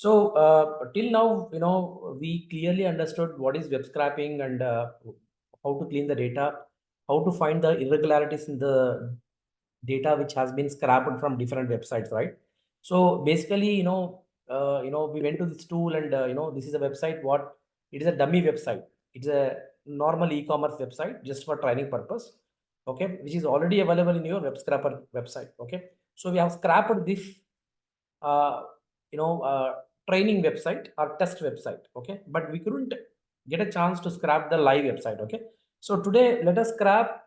Till now, we clearly understood what is web scraping and how to clean the data, how to find the irregularities in the data which has been scrapped from different websites, right? So basically, we went to this tool and this is a website. What it is a dummy website. It's a normal e-commerce website just for training purpose, okay, which is already available in your web scrapper website, okay. So we have scrapped this uh, you know uh, training website or test website, okay, but we couldn't get a chance to scrap the live website, okay. So today let us scrap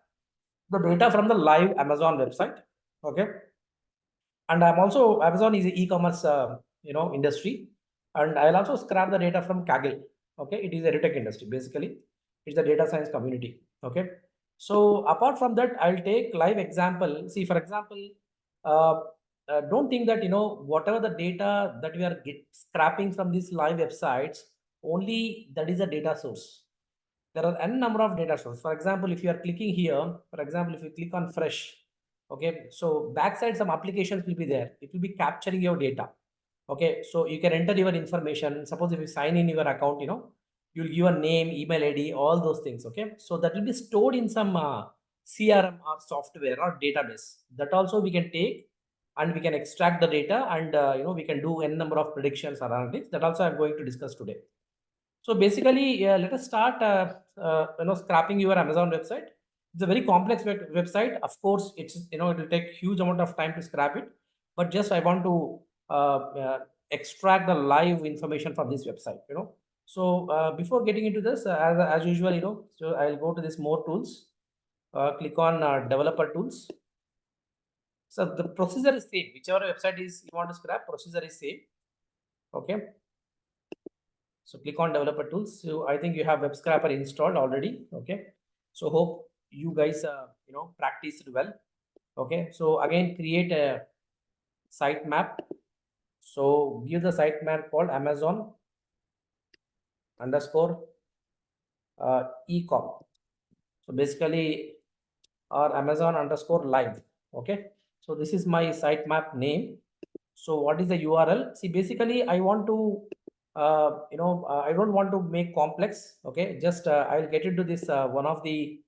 the data from the live Amazon website, okay. And I'm also Amazon is an e-commerce industry, and I'll also scrap the data from Kaggle, okay. It is a edtech industry, basically it's the data science community, okay. So apart from that, I'll take live example. See, for example, uh, don't think that whatever the data that we are scrapping from these live websites, only that is a data source. There are n number of data sources. For example, if you are clicking here, for example, if you click on fresh, okay, so backside some applications will be there. It will be capturing your data, okay. So you can enter your information. Suppose if you sign in your account, you'll give a name, email ID, all those things, okay. So that will be stored in some CRM or software or database. That also we can take and we can extract the data, and we can do n number of predictions or analytics. That also I'm going to discuss today. So basically, let us start, scrapping your Amazon website. It's a very complex website. Of course, it will take huge amount of time to scrap it, but just I want to extract the live information from this website. So before getting into this, as usual, so I'll go to this more tools. Click on developer tools. So the procedure is same. Whichever website is you want to scrap, procedure is same. Okay. So click on developer tools. So I think you have web scrapper installed already. Okay. So hope you guys practiced well. Okay. So again, create a sitemap. So give the sitemap called Amazon underscore ecom. So basically, or Amazon underscore live. Okay. So this is my sitemap name. So what is the URL? See, basically, I want to, I don't want to make complex. Okay, just I will get into this one of the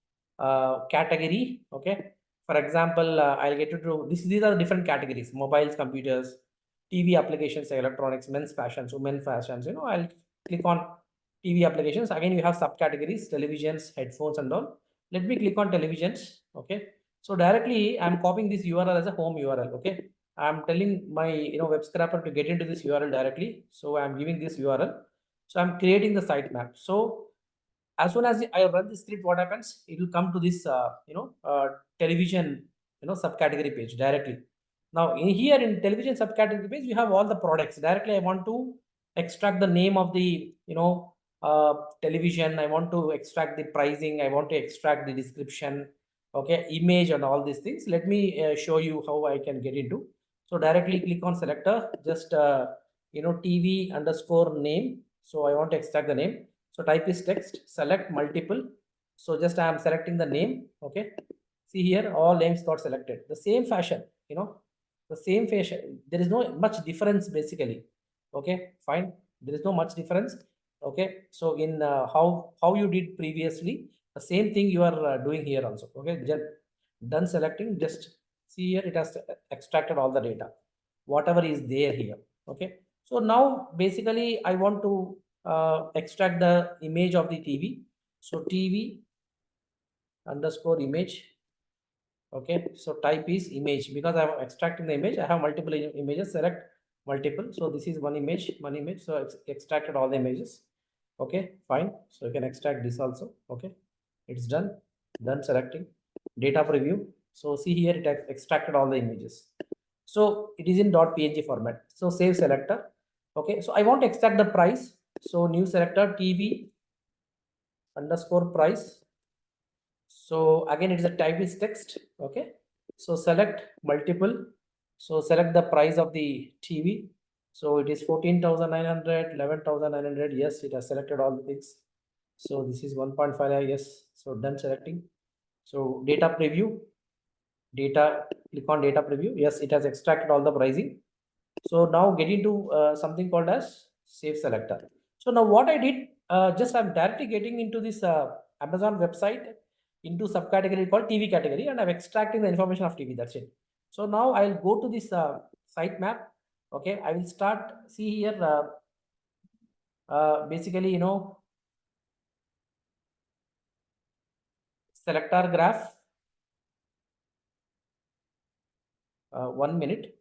category. Okay, for example, I'll get into this. These are the different categories: mobiles, computers, TV applications, electronics, men's fashions, women fashions. I'll click on TV applications. Again, you have subcategories: televisions, headphones, and all. Let me click on televisions. Okay, so directly I'm copying this URL as a home URL. Okay, I'm telling my web scrapper to get into this URL directly. So I'm giving this URL. So I'm creating the sitemap. So as soon as I run the script, what happens? It will come to this television subcategory page directly. Now in here in television subcategory page, you have all the products. Directly I want to extract the name of the television. I want to extract the pricing. I want to extract the description, okay, image and all these things. Let me show you how I can get into. So directly click on selector, just TV underscore name. So I want to extract the name. So type is text, select multiple. So just I am selecting the name. Okay. See here, all names got selected. The same fashion, the same fashion. There is no much difference basically. Okay, fine. There is no much difference. Okay. So in how you did previously, the same thing you are doing here also. Okay. Just done selecting. Just see here, it has extracted all the data, whatever is there here. Okay. So now basically I want to extract the image of the TV. So TV underscore image. Okay, so type is image. Because I'm extracting the image, I have multiple images. Select multiple. So this is one image. So it's extracted all the images. Okay, fine. So you can extract this also. Okay, it's done. Done selecting data preview. So see here, it has extracted all the images. So it is in .png format. So save selector. Okay, so I want to extract the price. So new selector TV underscore price. So again, it is a type is text. Okay, so select multiple. So select the price of the TV. So it is 14,900, 11,900. Yes, it has selected all the things. So this is 1.5. Yes, so done selecting. So data preview, data, click on data preview. Yes, it has extracted all the pricing. So now get into something called as save selector. So now what I did, just I'm directly getting into this Amazon website into subcategory called TV category, and I'm extracting the information of TV. That's it. So now I'll go to this site map. Okay, I will start see here. Basically, selector graph. 1 minute.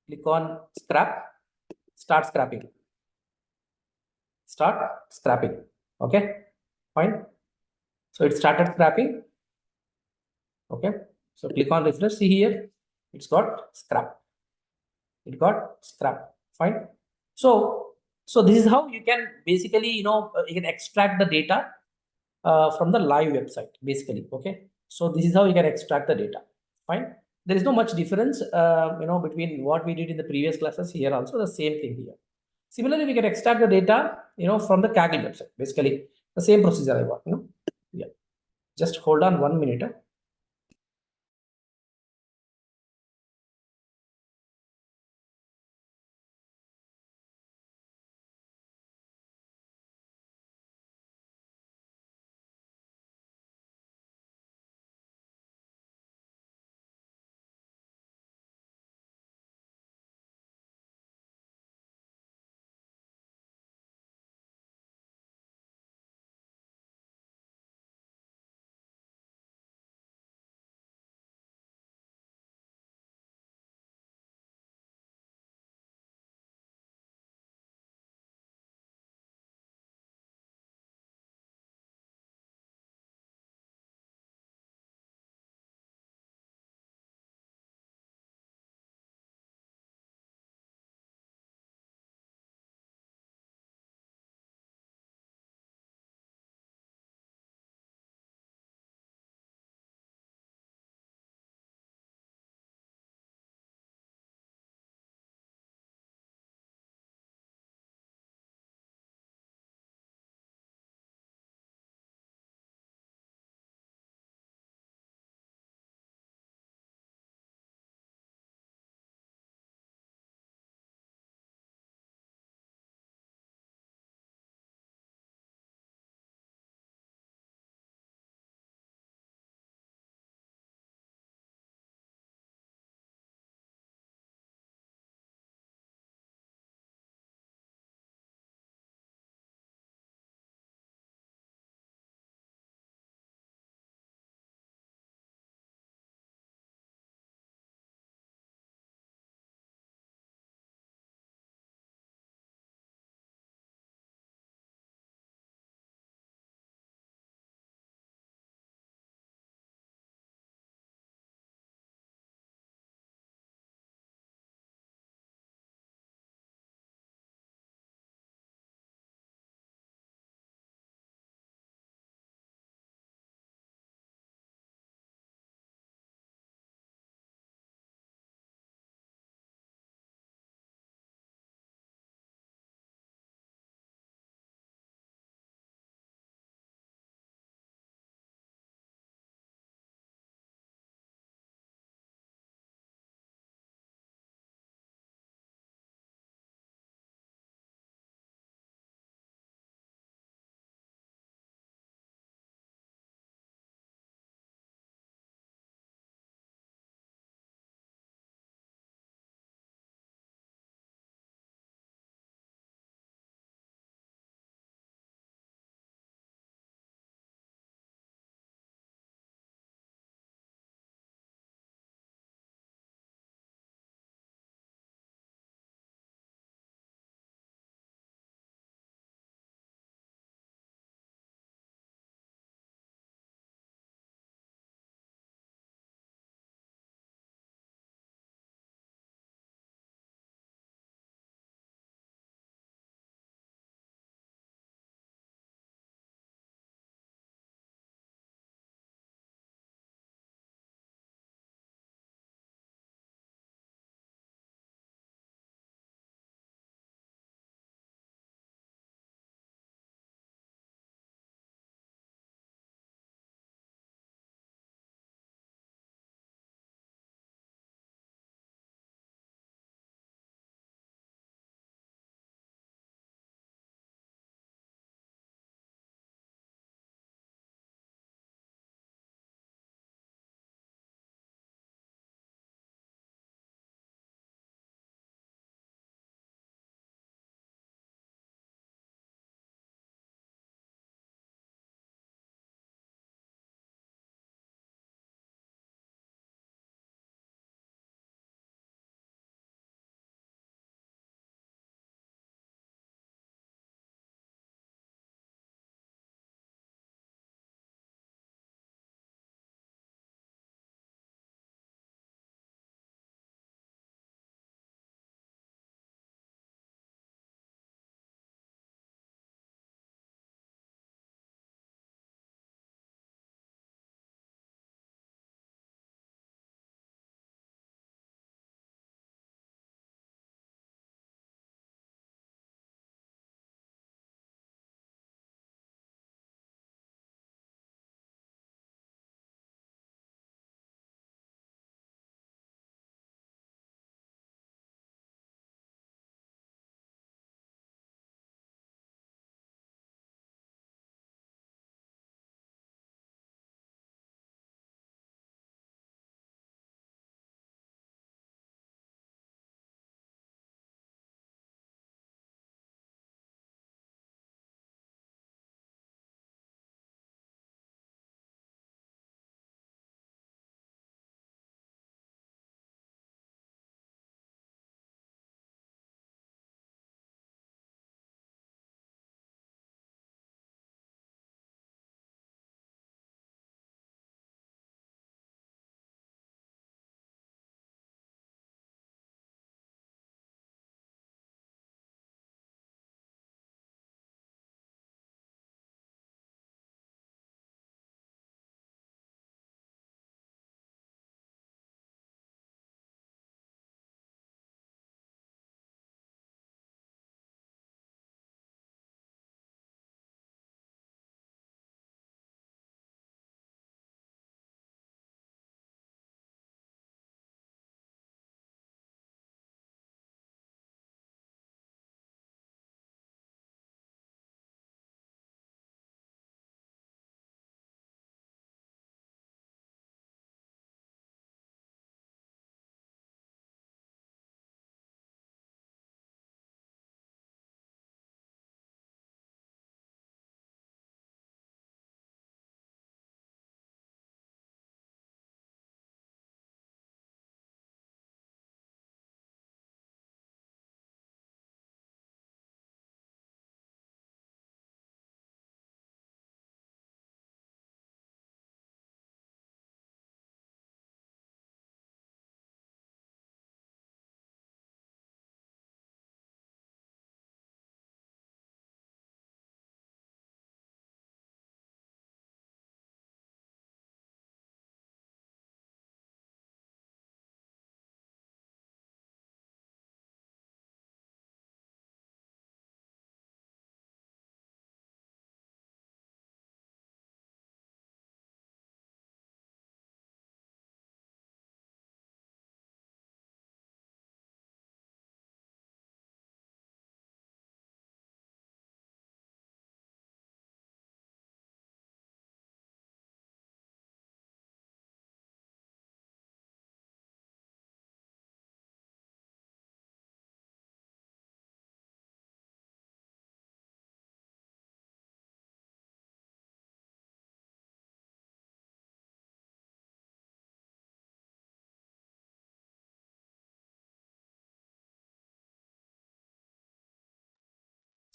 Click on scrap. Start scrapping. Start scrapping. Okay, fine. So it started scrapping. Okay, so click on refresh. See here, it's got scrap. It got scrap. Fine. So this is how you can basically you can extract the data from the live website basically. Okay, so this is how you can extract the data. Fine. There is no much difference between what we did in the previous classes. Here also the same thing here. Similarly, we can extract the data from the Kaggle website. Basically the same procedure I want. Yeah. Just hold on 1 minute.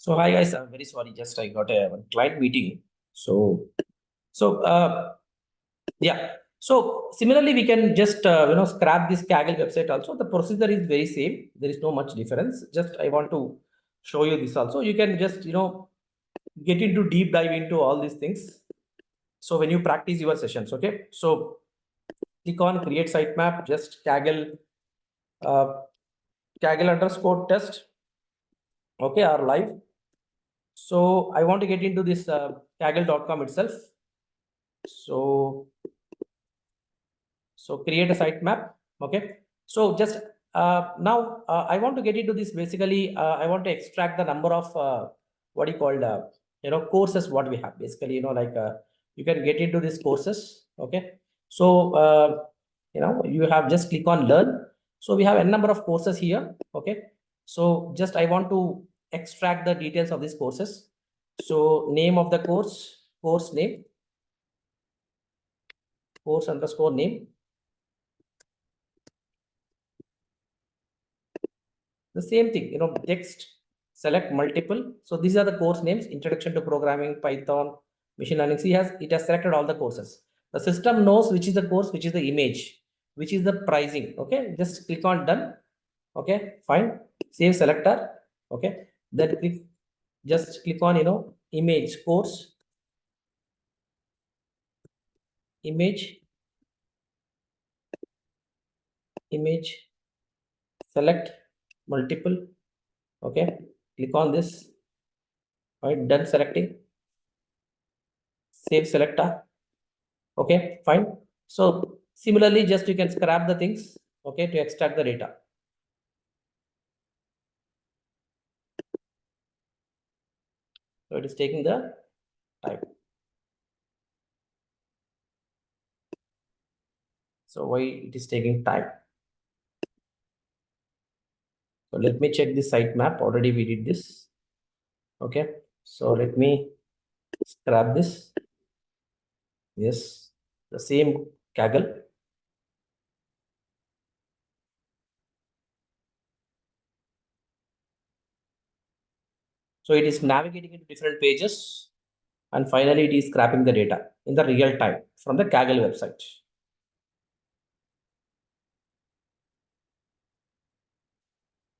So hi guys, I'm very sorry. Just I got a client meeting. So yeah. So similarly, we can just scrap this Kaggle website also. The procedure is very same. There is no much difference. Just I want to show you this also. You can just get into deep dive into all these things. So when you practice your sessions, okay. So click on create sitemap. Just uh, Kaggle underscore test. Okay, or live. So I want to get into this Kaggle.com itself. So create a sitemap. Okay. So just now I want to get into this. Basically, I want to extract the number of what you called courses what we have. Basically, you can get into these courses. Okay. So you have just click on learn. So we have a number of courses here. Okay. So just I want to extract the details of these courses. So name of the course name, course underscore name. The same thing, text, select multiple. So these are the course names: Introduction to Programming, Python, Machine Learning. See, it has selected all the courses. The system knows which is the course, which is the image, which is the pricing. Okay, just click on done. Okay, fine. Save selector. Okay, then just click on image course, image, select multiple. Okay, click on this. Right, done selecting. Save selector. Okay, fine. So similarly, just you can scrap the things, okay, to extract the data. So it is taking the time. So why it is taking time? So let me check the sitemap. Already we did this. Okay. So let me scrap this. Yes, the same Kaggle. So it is navigating into different pages, and finally it is scrapping the data in the real time from the Kaggle website.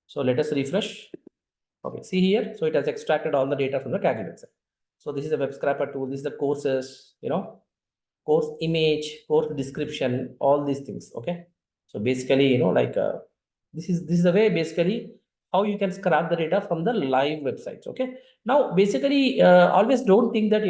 So let us refresh. Okay, see here. So it has extracted all the data from the Kaggle website. So this is a web scraper tool. This is the courses, course image, course description, all these things. Okay. So basically, this is the way basically how you can scrap the data from the live websites. Okay. Now, basically, always don't think that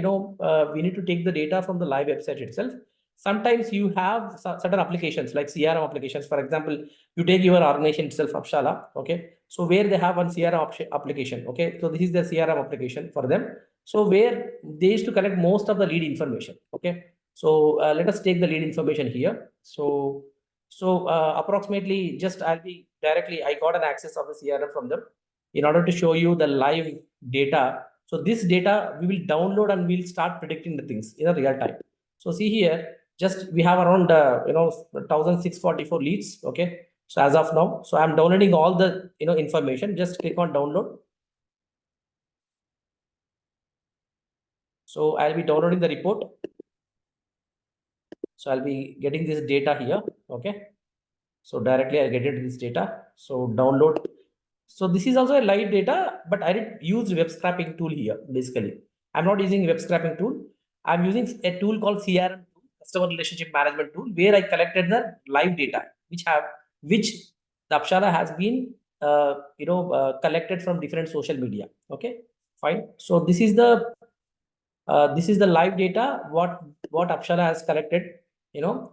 we need to take the data from the live website itself. Sometimes you have certain applications like CRM applications. For example, you take your organization itself, Apshala. Okay. So where they have one CRM application. Okay. So this is the CRM application for them. So where they used to collect most of the lead information. Okay. So let us take the lead information here. So approximately just I'll be directly, I got an access of the CRM from them in order to show you the live data. So this data we will download and we'll start predicting the things in a real time. So see here, just we have around 1644 leads. Okay. So as of now, so I'm downloading all the information. Just click on download. So I'll be downloading the report. So I'll be getting this data here. Okay. So directly I'll get into this data. So download. So this is also a live data, but I did use web scraping tool here. Basically, I'm not using web scraping tool. I'm using a tool called CRM, customer relationship management tool, where I collected the live data, which the Apshala has been collected from different social media. Okay, fine. So this is the live data what Apshala has collected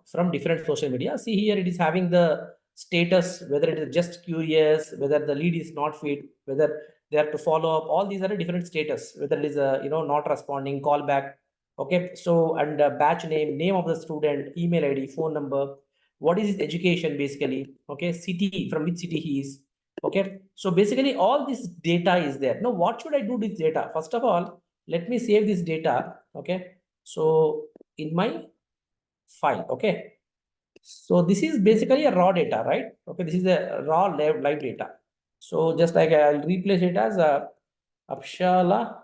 from different social media. See here, it is having the status, whether it is just curious, whether the lead is not fit, whether they have to follow up. All these are a different status, whether it is not responding, call back. Okay, so and batch name of the student, email ID, phone number, what is his education basically. Okay, city, from which city he is. Okay, so basically all this data is there. Now what should I do with data? First of all, let me save this data. Okay, so in my file. Okay, so this is basically a raw data, right? Okay, this is a raw live data. So just like I'll replace it as a Apshala,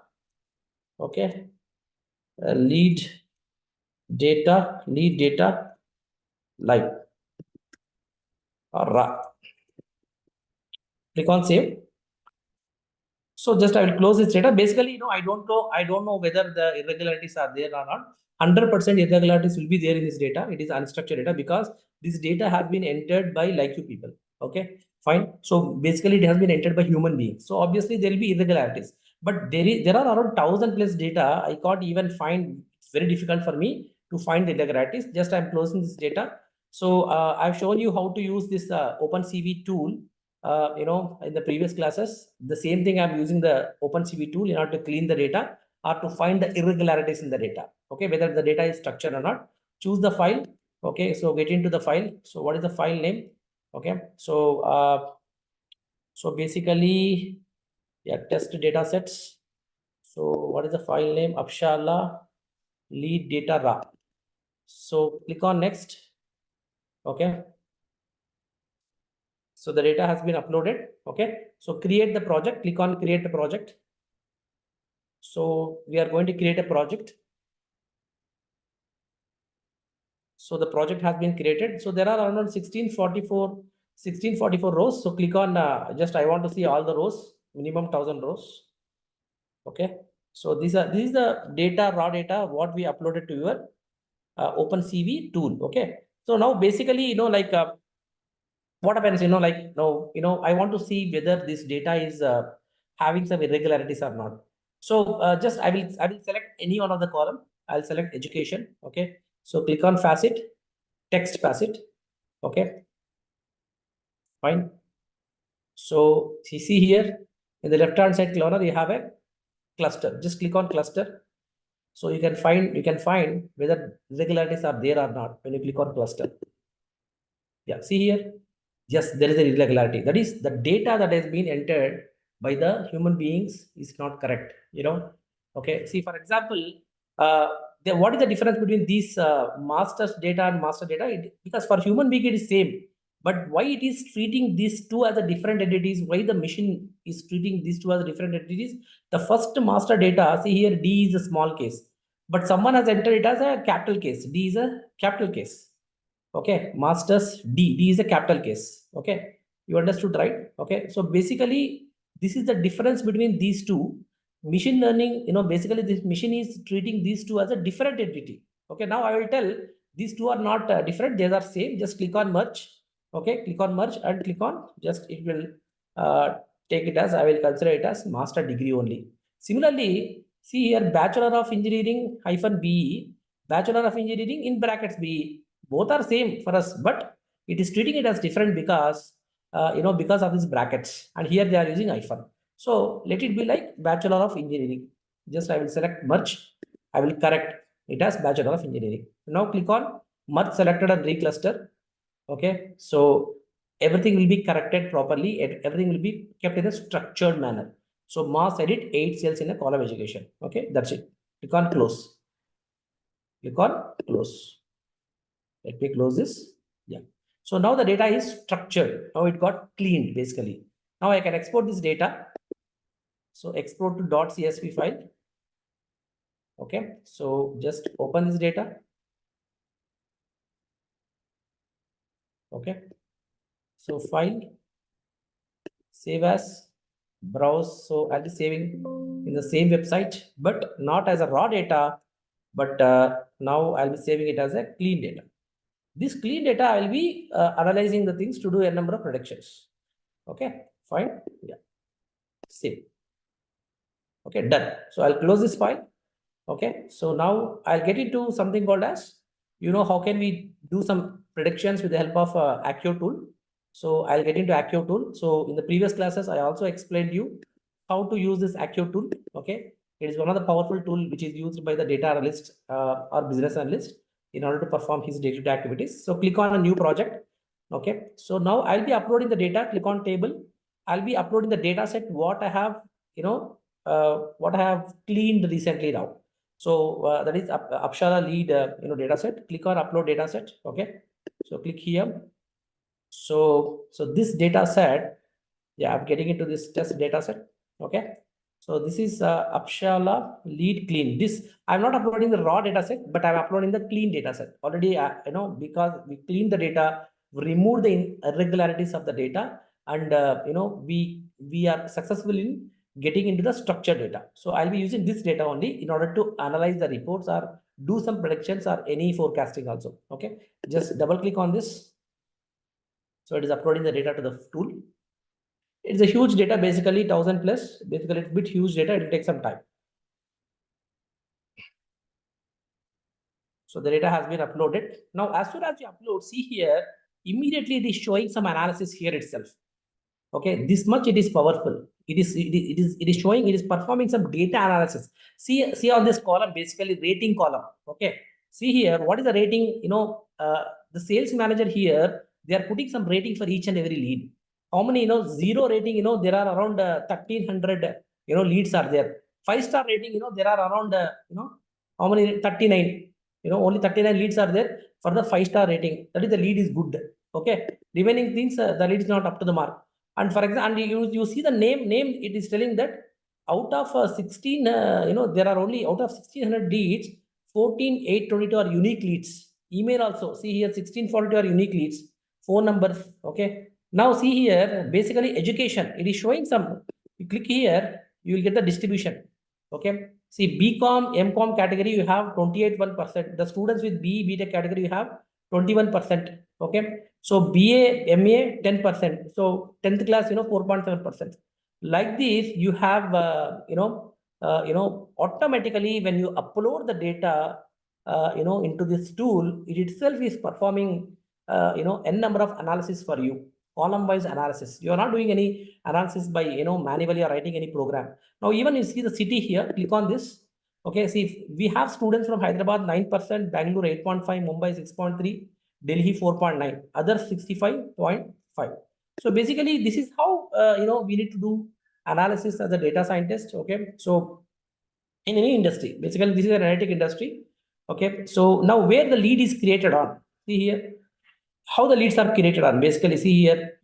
okay, lead data live, or ra. Click on save. So just I will close this data. Basically, I don't know whether the irregularities are there or not. 100% irregularities will be there in this data. It is unstructured data because this data has been entered by like you people. Okay, fine. So basically, it has been entered by human beings. So obviously, there will be irregularities. But there are around 1,000 plus data. I can't even find. It's very difficult for me to find the irregularities. Just I'm closing this data. So I've shown you how to use this OpenCV tool. In the previous classes, the same thing I'm using the OpenCV tool in order to clean the data or to find the irregularities in the data. Okay, whether the data is structured or not. Choose the file. Okay, so get into the file. So what is the file name? Okay, so basically, yeah, test data sets. So what is the file name? Apshala lead data raw. So click on next. Okay. So the data has been uploaded. Okay. So create the project. Click on create the project. So we are going to create a project. So the project has been created. So there are around 1644 rows. So click on just I want to see all the rows, minimum 1,000 rows. Okay. So this is the data, raw data, what we uploaded to your OpenCV tool. Okay. So now basically, what happens, I want to see whether this data is having some irregularities or not. So just I will select any one of the column. I'll select education. Okay. So click on facet, text facet. Okay. Fine. So you see here in the left hand side corner, you have a cluster. Just click on cluster. So you can find whether irregularities are there or not when you click on cluster. Yeah, see here. Yes, there is an irregularity. That is the data that has been entered by the human beings is not correct. Okay. See, for example, uh, what is the difference between these master's data and master data? Because for human being it is same, but why it is treating these two as a different entities? Why the machine is treating these two as different entities? The first master data, see here, D is a small case, but someone has entered it as a capital case. D is a capital case. Okay, masters D is a capital case. Okay, you understood, right? Okay, so basically this is the difference between these two. Machine learning, basically this machine is treating these two as a different entity. Okay, now I will tell these two are not different, they are same. Just click on merge. Okay, click on merge and click on, just it will uh, take it as, I will consider it as master degree only. Similarly, see here, bachelor of engineering hyphen BE, bachelor of engineering in brackets BE, both are same for us, but it is treating it as different because because of these brackets, and here they are using hyphen. So let it be like bachelor of engineering. Just I will select merge. I will correct it as bachelor of engineering. Now click on merge selected and recluster. Okay, so everything will be corrected properly. Everything will be kept in a structured manner. So mass edit 8 cells in a column education. Okay, that's it. Click on close. Click on close. Let me close this. Yeah. So now the data is structured. Now it got cleaned basically. Now I can export this data. So export to .csv file. Okay. So just open this data. Okay. So file, save as, browse. So I'll be saving in the same website, but not as a raw data, but now I'll be saving it as a clean data. This clean data, I will be analyzing the things to do a number of predictions. Okay, fine. Yeah, save. Okay, done. So I'll close this file. Okay, so now I'll get into something called as, how can we do some predictions with the help of AKKIO tool. So I'll get into AKKIO tool. So in the previous classes, I also explained you how to use this AKKIO tool. Okay, it is one of the powerful tool which is used by the data analyst or business analyst in order to perform his day-to-day activities. So click on a new project. Okay, so now I'll be uploading the data. Click on table. I'll be uploading the data set what I have, what I have cleaned recently now. So that is Apshala lead, data set. Click on upload data set. Okay. So click here. So this data set, yeah, I'm getting into this test data set. Okay. So this is Apshala lead clean. This I'm not uploading the raw data set, but I'm uploading the clean data set. Already, because we clean the data, remove the irregularities of the data, and we are successful in getting into the structured data. So I'll be using this data only in order to analyze the reports or do some predictions or any forecasting also. Okay, just double click on this. So it is uploading the data to the tool. It's a huge data, basically 1000 plus. Basically, it's a bit huge data. It will take some time. So the data has been uploaded. Now, as soon as you upload, see here, immediately it is showing some analysis here itself. Okay, this much it is powerful. It is showing, it is performing some data analysis. See on this column, basically rating column. Okay, see here, what is the rating? The sales manager here, they are putting some rating for each and every lead. How many, zero rating, there are around 1300, leads are there. 5-star rating, there are around, how many? 39. Only 39 leads are there for the 5-star rating. That is, the lead is good. Okay, remaining things, the lead is not up to the mark. And for example, and you see the name, it is telling that out of 16, there are only out of 1600 leads, 14822 are unique leads. Email also, see here, 1642 are unique leads. Phone numbers, okay. Now see here, basically education, it is showing some, you click here, you will get the distribution, okay. See, BCom, MCom category, you have 28.1%. The students with BE, BTech category, you have 21%, okay. So BA, MA, 10%. So 10th class, 4.7%. Like this, you have, automatically when you upload the data, into this tool, it itself is performing, n number of analysis for you, column-wise analysis. You are not doing any analysis by, manually or writing any program. Now, even you see the city here, click on this. Okay, see, we have students from Hyderabad 9%, Bangalore 8.5, Mumbai 6.3, Delhi 4.9, others 65.5. So basically, this is how we need to do analysis as a data scientist. Okay, so in any industry, basically this is an analytic industry. Okay, so now where the lead is created on, see here, how the leads are created on. Basically, see here,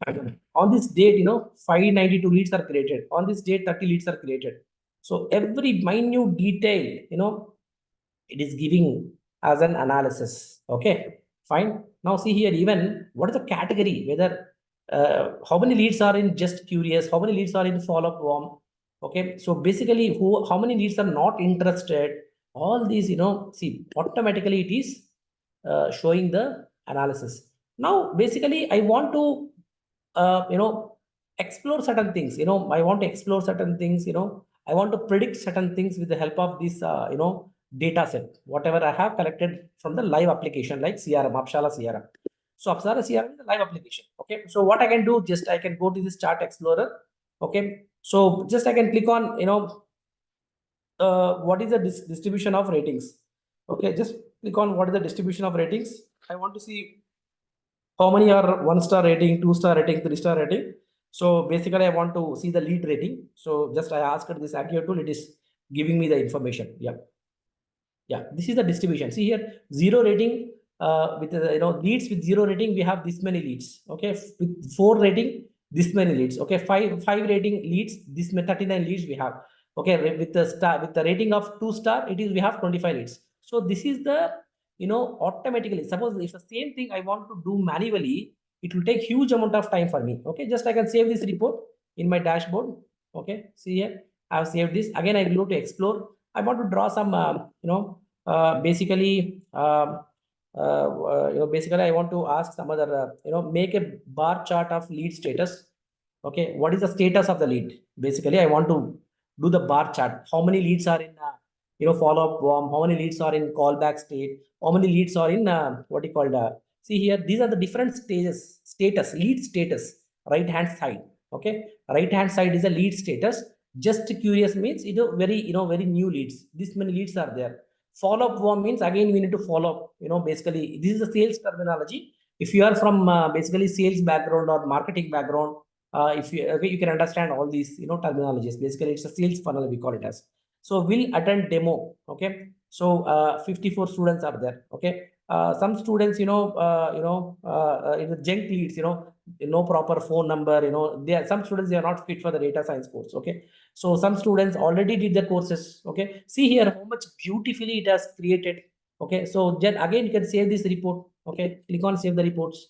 on this date, 592 leads are created. On this date, 30 leads are created. So every minute detail, it is giving as an analysis. Okay, fine. Now see here, even what is the category, whether how many leads are in just curious, how many leads are in follow-up warm. Okay, so basically how many leads are not interested, all these, see, automatically it is showing the analysis. Now basically I want to explore certain things. I want to explore certain things. I want to predict certain things with the help of this data set, whatever I have collected from the live application like CRM, Apshala CRM. So Apshala CRM is a live application. Okay, so what I can do, just I can go to this chart explorer. Okay, so just I can click on what is the distribution of ratings. Okay, just click on what is the distribution of ratings. I want to see how many are 1-star rating, 2-star rating, 3-star rating. So basically I want to see the lead rating. So just I asked this AKKIO tool, it is giving me the information. Yeah, this is the distribution. See here, 0 rating, with leads with 0 rating, we have this many leads. Okay, with 4 rating, this many leads. Okay, 5 rating leads, this many 39 leads we have. Okay, with the rating of 2-star, it is, we have 25 leads. So this is the, automatically, suppose if the same thing I want to do manually, it will take huge amount of time for me. Okay, just I can save this report in my dashboard. Okay, see here, I have saved this. Again, I will go to explore. I want to draw some basically basically I want to ask some other make a bar chart of lead status. Okay, what is the status of the lead? Basically I want to do the bar chart. How many leads are in follow up warm, how many leads are in callback state, how many leads are in what you called see here, these are the different status, lead status, right hand side. Okay, right hand side is a lead status. Just curious means very very new leads, this many leads are there. Follow up warm means again we need to follow up, basically this is a sales terminology. If you are from basically sales background or marketing background, if you okay, you can understand all these terminologies. Basically it's a sales funnel, we call it as. So we'll attend demo. Okay, so 54 students are there. Okay, some students, junk leads, no proper phone number, they are, some students, they are not fit for the data science course. Okay. So some students already did the courses. Okay. See here how much beautifully it has created. Okay. So then again, you can save this report. Okay. Click on save the reports.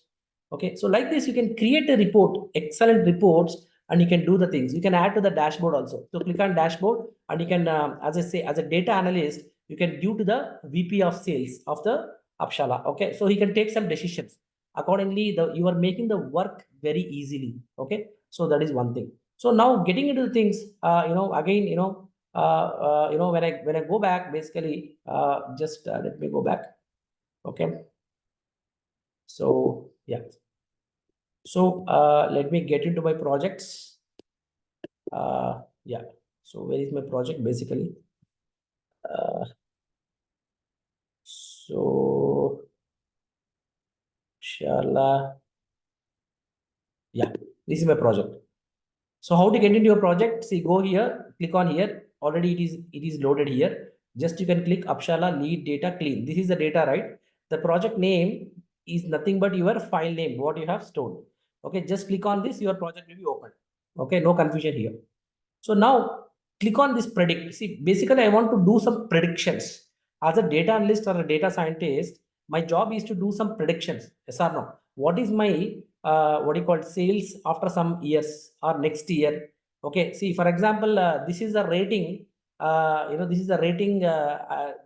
Okay. So like this, you can create a report, excellent reports, and you can do the things. You can add to the dashboard also. So click on dashboard, and you can, as I say, as a data analyst, you can give to the VP of sales of the Apshala. Okay. So he can take some decisions. Accordingly, you are making the work very easily. Okay. So that is one thing. So now getting into the things, again, when I go back, basically, just let me go back. Okay. So yeah. So let me get into my projects. Yeah. So where is my project basically? So inshallah, yeah, this is my project. So how to get into your project? See, go here, click on here. Already it is loaded here. Just you can click Apshala lead data clean. This is the data, right? The project name is nothing but your file name, what you have stored. Okay, just click on this, your project will be open. Okay, no confusion here. So now click on this predict. See, basically I want to do some predictions. As a data analyst or a data scientist, my job is to do some predictions. Yes or no? What is my what do you call sales after some years or next year? Okay. See, for example, this is a rating. This is a rating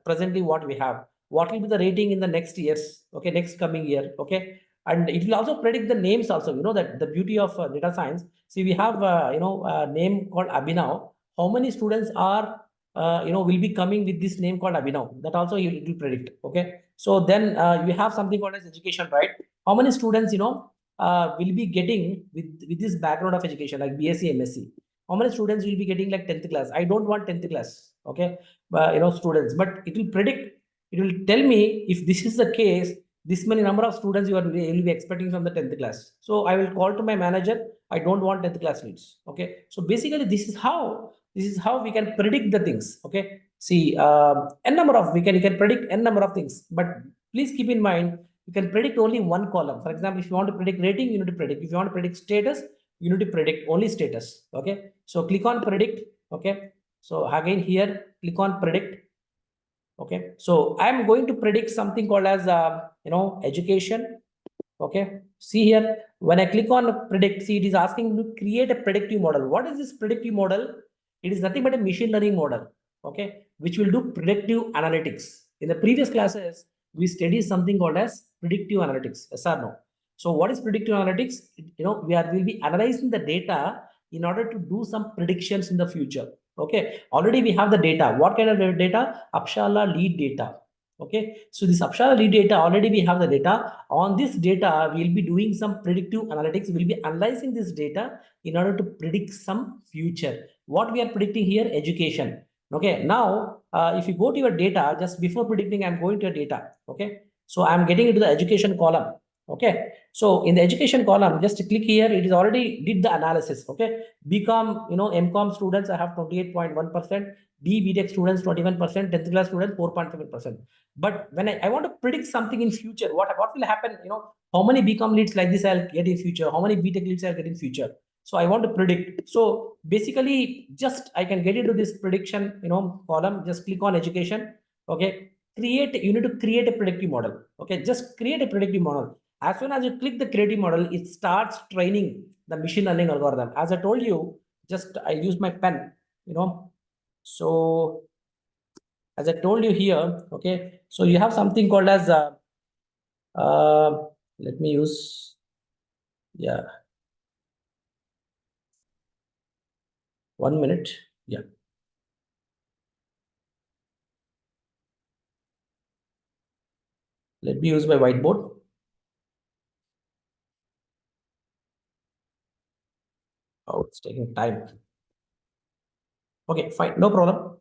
presently what we have. What will be the rating in the next years? Okay, next coming year. Okay, and it will also predict the names also. You know that the beauty of data science. See, we have a name called Abhinav. How many students are will be coming with this name called Abhinav? That also it will predict. Okay, so then you have something called as education, right? How many students will be getting with this background of education like BSc, MSc? How many students will be getting like 10th class? I don't want 10th class. Okay, students, but it will predict. It will tell me if this is the case, this many number of students you will be expecting from the 10th class. So I will call to my manager. I don't want 10th class leads. Okay. So basically this is how we can predict the things. Okay. See, n number of, you can predict n number of things, but please keep in mind, you can predict only one column. For example, if you want to predict rating, you need to predict. If you want to predict status, you need to predict only status. Okay. So click on predict. Okay. So again here, click on predict. Okay. So I'm going to predict something called as, education. Okay. See here, when I click on predict, see, it is asking to create a predictive model. What is this predictive model? It is nothing but a machine learning model. Okay. Which will do predictive analytics. In the previous classes, we studied something called as predictive analytics. Yes or no? So what is predictive analytics? Will be analyzing the data in order to do some predictions in the future. Okay. Already we have the data. What kind of data? Apshala lead data. Okay, so this Apshala lead data, already we have the data. On this data, we'll be doing some predictive analytics. We'll be analyzing this data in order to predict some future. What we are predicting here, education. Okay, now if you go to your data, just before predicting, I'm going to your data. Okay, so I'm getting into the education column. Okay, so in the education column, just click here. It is already did the analysis. Okay, BCom, MCom students, I have 28.1%. BTech students 21%, 10th class students 4.7%. But when I want to predict something in future, what will happen? How many BCom leads like this I'll get in future? How many BTech leads I'll get in future? So I want to predict. So basically, just I can get into this prediction, column. Just click on education. Okay, create. You need to create a predictive model. Okay, just create a predictive model. As soon as you click the creative model, it starts training the machine learning algorithm. As I told you, just I use my pen. So as I told you here, okay, so you have something called as, uh, let me use, yeah, 1 minute. Yeah, let me use my whiteboard. Oh, it's taking time. Okay, fine, no problem.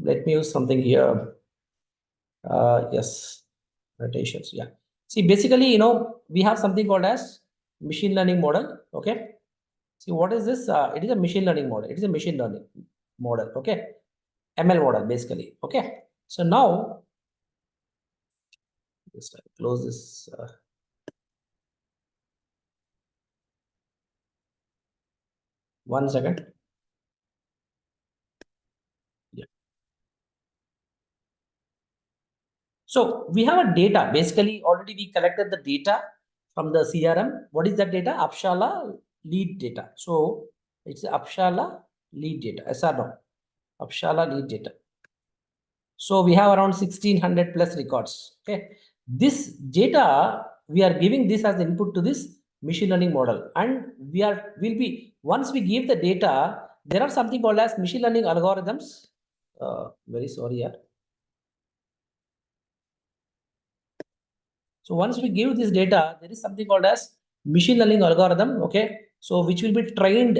Let me use something here. Yes, rotations. Yeah. See, basically, we have something called as machine learning model. Okay. See, what is this? It is a machine learning model. It is a machine learning model. Okay. ML model basically. Okay. So now, just close this. One second. Yeah. So we have a data. Basically, already we collected the data from the CRM. What is that data? Apshala lead data. So it's Apshala lead data. Yes or no? Apshala lead data. So we have around 1600 plus records. Okay. This data, we are giving this as input to this machine learning model. And will be, once we give the data, there are something called as machine learning algorithms. Very sorry, yeah. So once we give this data, there is something called as machine learning algorithm. Okay. So which will be trained,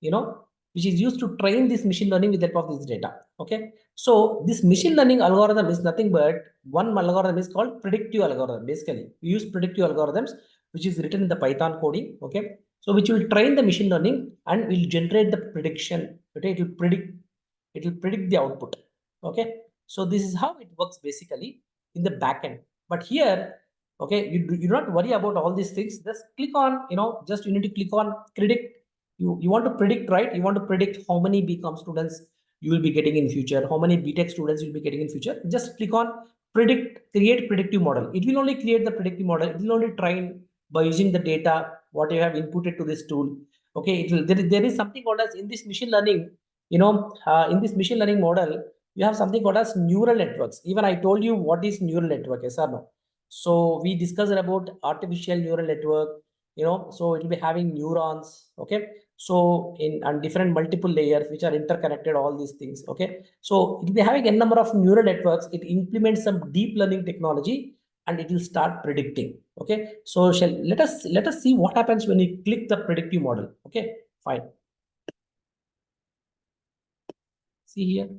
which is used to train this machine learning with the help of this data. Okay. So this machine learning algorithm is nothing but one algorithm is called predictive algorithm. Basically, we use predictive algorithms, which is written in the Python coding. Okay. So which will train the machine learning and will generate the prediction. Okay. It will predict the output. Okay. So this is how it works basically in the backend. But here, okay, you do not worry about all these things. Just click on, just you need to click on predict. You want to predict, right? You want to predict how many BCom students you will be getting in future, how many BTech students you will be getting in future. Just click on predict, create predictive model. It will only create the predictive model. It will only train by using the data what you have inputted to this tool. Okay, there is something called as in this machine learning, in this machine learning model, you have something called as neural networks. Even I told you what is neural network, yes or no? So we discussed about artificial neural network, so it will be having neurons. Okay. So in and different multiple layers which are interconnected, all these things. Okay. So it will be having a number of neural networks. It implements some deep learning technology and it will start predicting. Okay. So let us see what happens when you click the predictive model. Okay. Fine. See here.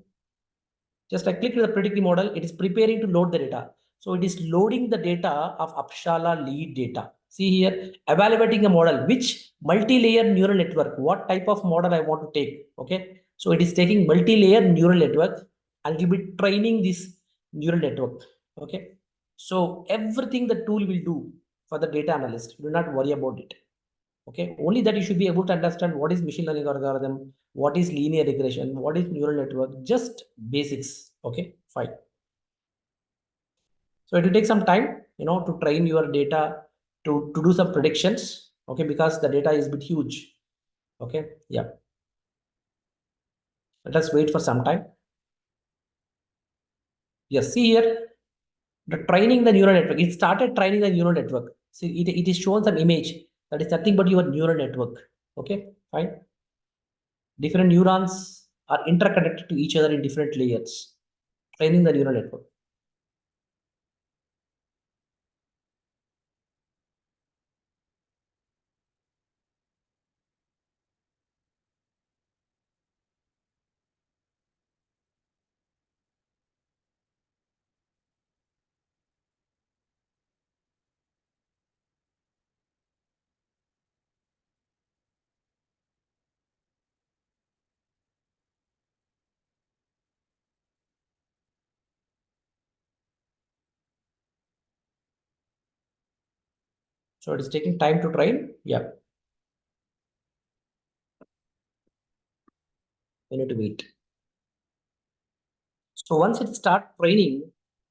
Just I click the predictive model, it is preparing to load the data. So it is loading the data of Apshala lead data. See here, evaluating a model, which multi-layer neural network, what type of model I want to take. Okay. So it is taking multi-layer neural network and it will be training this neural network. Okay. So everything the tool will do for the data analyst, do not worry about it. Okay, only that you should be able to understand what is machine learning algorithm, what is linear regression, what is neural network, just basics. Okay, fine. So it will take some time, to train your data to do some predictions. Okay, because the data is a bit huge. Okay, yeah. Let us wait for some time. Yes, see here, the training the neural network. It started training the neural network. See, it is shown some image that is nothing but your neural network. Okay, fine. Different neurons are interconnected to each other in different layers, training the neural network. So it is taking time to train. Yeah, we need to wait. So once it start training,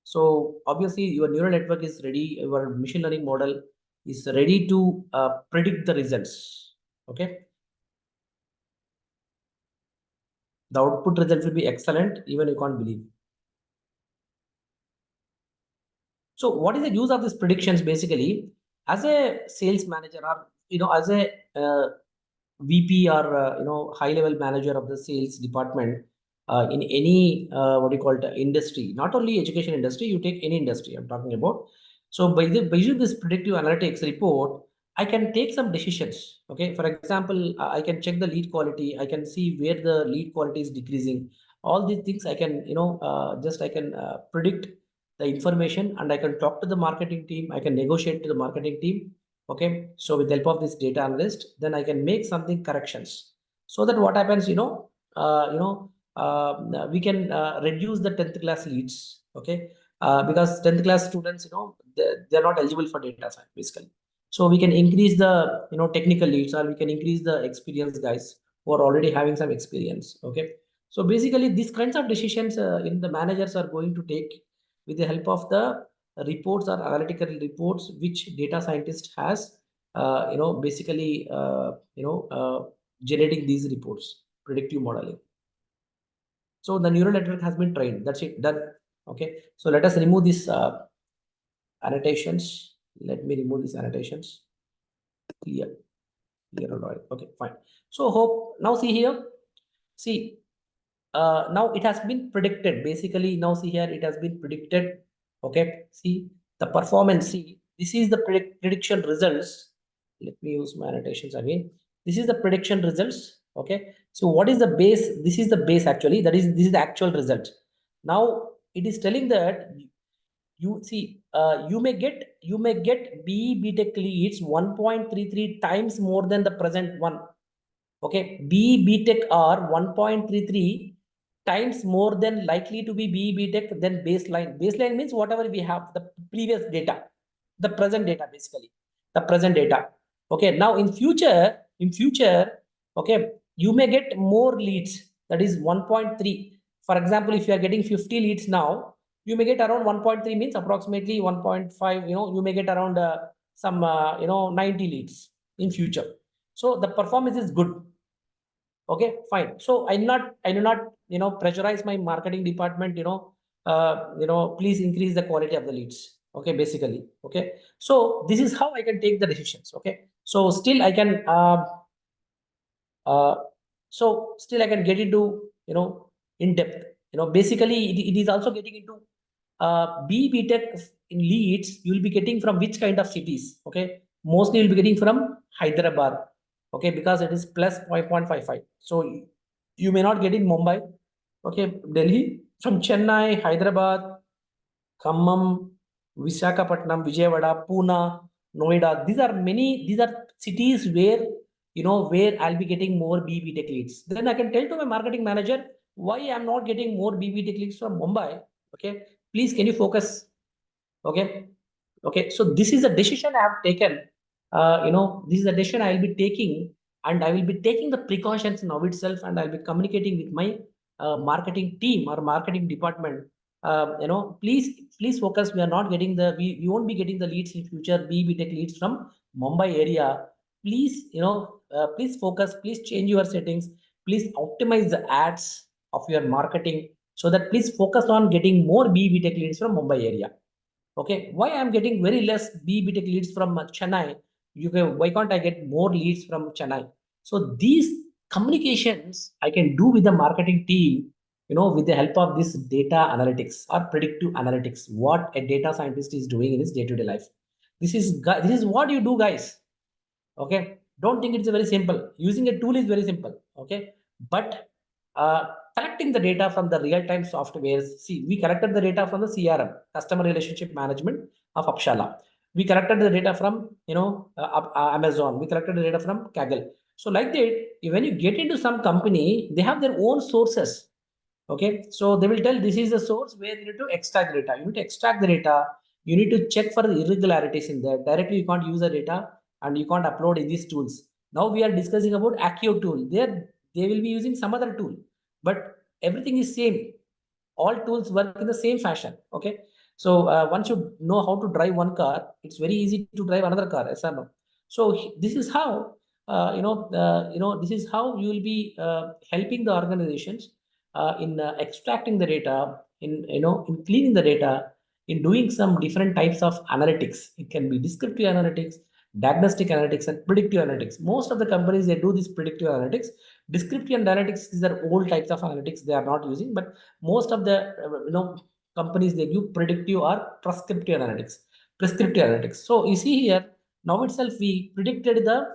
so obviously your neural network is ready, your machine learning model is ready to predict the results. Okay. The output result will be excellent, even you can't believe. So what is the use of these predictions basically? As a sales manager or, as a VP or, high level manager of the sales department in any, what do you call it, industry, not only education industry, you take any industry I'm talking about. So by using this predictive analytics report, I can take some decisions. Okay. For example, I can check the lead quality. I can see where the lead quality is decreasing. All these things I can, I can predict the information and I can talk to the marketing team. I can negotiate to the marketing team Okay, so with the help of this data analyst, then I can make something corrections, so that what happens, we can reduce the 10th class leads. Okay, because 10th class students, they're not eligible for data science basically. So we can increase the technical leads, or we can increase the experienced guys who are already having some experience. Okay, so basically these kinds of decisions in the managers are going to take with the help of the reports or analytical reports which data scientist has, basically generating these reports, predictive modeling. So the neural network has been trained. That's it, done. Okay, so let us remove these annotations. Let me remove these annotations. Clear. Okay, fine. So hope now see here. See, now it has been predicted. Basically, now see here, it has been predicted. Okay, see the performance. See, this is the prediction results. Let me use my annotations again. This is the prediction results. Okay, so what is the base? This is the base actually. This is the actual result. Now it is telling that you see, you may get B Tech leads 1.33 times more than the present one. Okay, B Tech are 1.33 times more than likely to be B Tech than baseline. Baseline means whatever we have, the previous data, the present data, basically, the present data. Okay, now in future, okay, you may get more leads, that is 1.3. For example, if you are getting 50 leads now, you may get around 1.3 means approximately 1.5, you may get around some 90 leads in future. So the performance is good. Okay, fine. So I do not pressurize my marketing department, please increase the quality of the leads. Okay, basically. Okay, so this is how I can take the decisions. Okay, so still I can uh, so still I can get into in depth. Basically it is also getting into B Tech in leads. You will be getting from which kind of cities? Okay, mostly you'll be getting from Hyderabad. Okay, because it is plus 5.55. So you may not get in Mumbai. Okay, Delhi, from Chennai, Hyderabad, Khammam, Visakhapatnam, Vijayawada, Pune, Noida. These are cities where where I'll be getting more B Tech leads. Then I can tell to my marketing manager why I'm not getting more B Tech leads from Mumbai. Okay, please can you focus? Okay, okay. So this is a decision I have taken. This is a decision I will be taking, and I will be taking the precautions now itself, and I'll be communicating with my marketing team or marketing department. Please focus. We are not getting we won't be getting the leads in future. We take leads from Mumbai area. Please, please focus. Please change your settings. Please optimize the ads of your marketing, so that please focus on getting more B Tech leads from Mumbai area. Okay, why I'm getting very less B Tech leads from Chennai? Why can't I get more leads from Chennai? So these communications I can do with the marketing team, with the help of this data analytics or predictive analytics, what a data scientist is doing in his day-to-day life. This is what you do, guys. Okay, don't think it's very simple. Using a tool is very simple. Okay, but collecting the data from the real-time softwares. See, we collected the data from the CRM, customer relationship management of Apshala. We collected the data from Amazon. We collected the data from Kaggle. So like that, when you get into some company, they have their own sources. Okay, so they will tell this is the source where you need to extract the data. You need to extract the data. You need to check for the irregularities in there. Directly, you can't use the data and you can't upload in these tools. Now we are discussing about AKKIO tool. There, they will be using some other tool, but everything is same. All tools work in the same fashion. Okay, so once you know how to drive one car, it's very easy to drive another car. Yes or no? So this is how this is how you will be helping the organizations in extracting the data, in in cleaning the data, in doing some different types of analytics. It can be descriptive analytics, diagnostic analytics, and predictive analytics. Most of the companies, they do this predictive analytics. Descriptive analytics, these are old types of analytics they are not using, but most of the companies, they give predictive or prescriptive analytics. So you see here, now itself we predicted the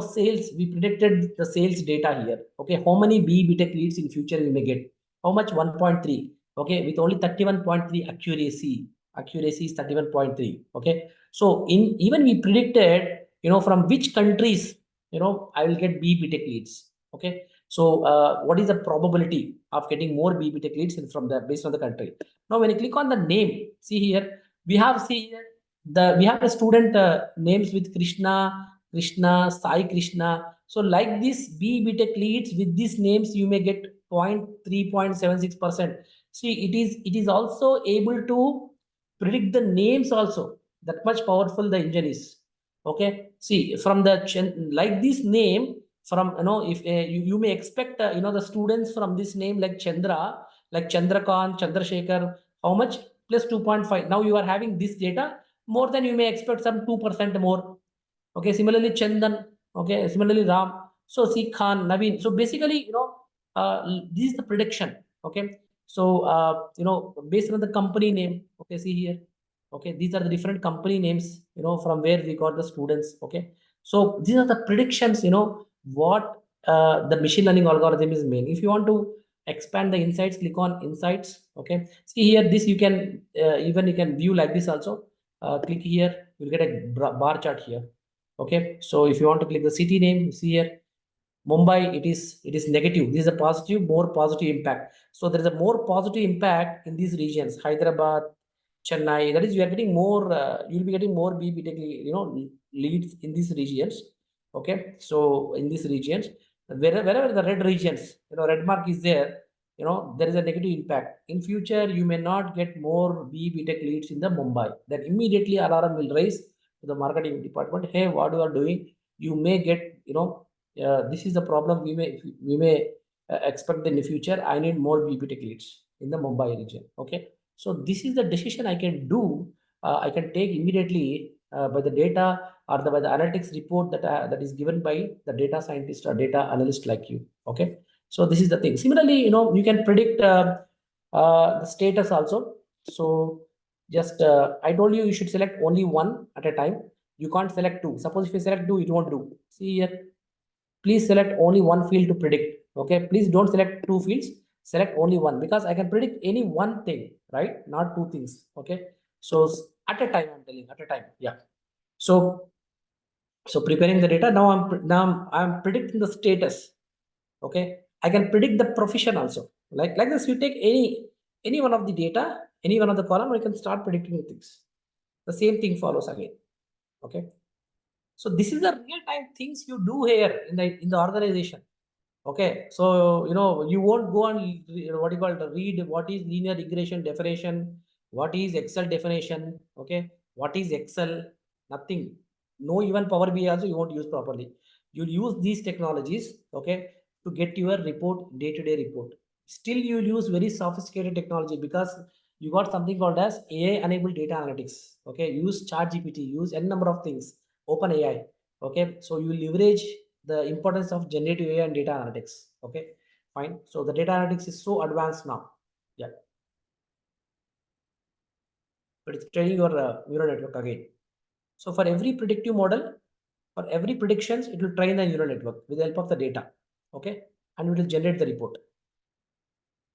sales. We predicted the sales data here. Okay, how many B Tech leads in future we may get? How much? 1.3. Okay, with only 31.3 accuracy. Accuracy is 31.3. Okay. So even we predicted, from which countries, I will get B Tech leads. Okay. So what is the probability of getting more B Tech leads from the based on the country? Now, when you click on the name, see here, we have the student names with Krishna, Sai Krishna. So like this B Tech leads with these names, you may get 0.3, 0.76%. See, it is also able to predict the names also. That much powerful the engine is. Okay. See, from the like this name, from if you may expect the students from this name like Chandra, like Chandrakant, Chandrasekhar, how much? Plus 2.5. Now you are having this data more than you may expect some 2% more. Okay. Similarly, Chandan. Okay. Similarly, Ram. So see Khan, Naveen. So basically, this is the prediction. Okay. So based on the company name. Okay. See here. Okay. These are the different company names. From where we got the students. Okay. So these are the predictions. What the machine learning algorithm is made. If you want to expand the insights, click on insights. Okay. See here. This you can even you can view like this also. Click here. You'll get a bar chart here. Okay. So if you want to click the city name, see here, Mumbai, it is negative. This is a positive, more positive impact. So there is a more positive impact in these regions, Hyderabad, Chennai. That is, you are getting more. You'll be getting more BPTech, leads in these regions. Okay, so in these regions, wherever the red regions, red mark is there, there is a negative impact. In future, you may not get more BPTech leads in the Mumbai. Then immediately alarm will raise to the marketing department. Hey, what you are doing? You may get, this is the problem we may expect in the future. I need more BPTech leads in the Mumbai region. Okay, so this is the decision I can do. I can take immediately by the data or by the analytics report that is given by the data scientist or data analyst like you. Okay, so this is the thing. Similarly, you can predict the status also. So just I told you should select only one at a time. You can't select two. Suppose if you select two, it won't do. See here, please select only one field to predict. Okay, please don't select two fields, select only one, because I can predict any one thing, right? Not two things. Okay, so at a time, I'm telling, at a time. Yeah. So preparing the data, now I'm predicting the status. Okay, I can predict the profession also. Like this, you take any one of the data, any one of the column, I can start predicting the things. The same thing follows again. Okay, so this is the real time things you do here in the organization. Okay, so you won't go and what you call it, read what is linear regression definition, what is Excel definition, okay, what is Excel, nothing. No, even Power BI also you won't use properly. You'll use these technologies, okay, to get your report, day-to-day report. Still, you'll use very sophisticated technology because you got something called as AI-enabled data analytics. Okay, use ChatGPT, use n number of things, Open AI. Okay, so you leverage the importance of generative AI and data analytics. Okay, fine. So the data analytics is so advanced now. Yeah, but it's training your neural network again. So for every predictive model, for every predictions, it will train the neural network with the help of the data. Okay, and it will generate the report.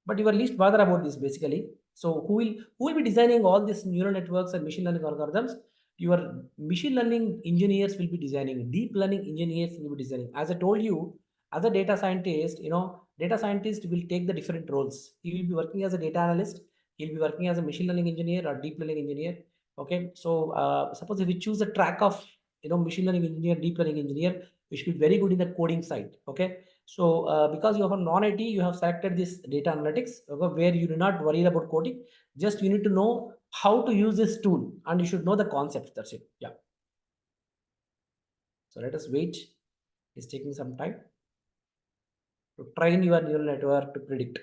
But you are least bother about this basically. So who will be designing all these neural networks and machine learning algorithms? Your machine learning engineers will be designing, deep learning engineers will be designing. As I told you, as a data scientist, data scientist will take the different roles. He will be working as a data analyst, he'll be working as a machine learning engineer or deep learning engineer. Okay, so suppose if we choose a track of machine learning engineer, deep learning engineer, we should be very good in the coding side. Okay, so because you have a non-IT, you have selected this data analytics, where you do not worry about coding. Just you need to know how to use this tool and you should know the concepts. That's it. Yeah. So let us wait. It's taking some time to train your neural network to predict.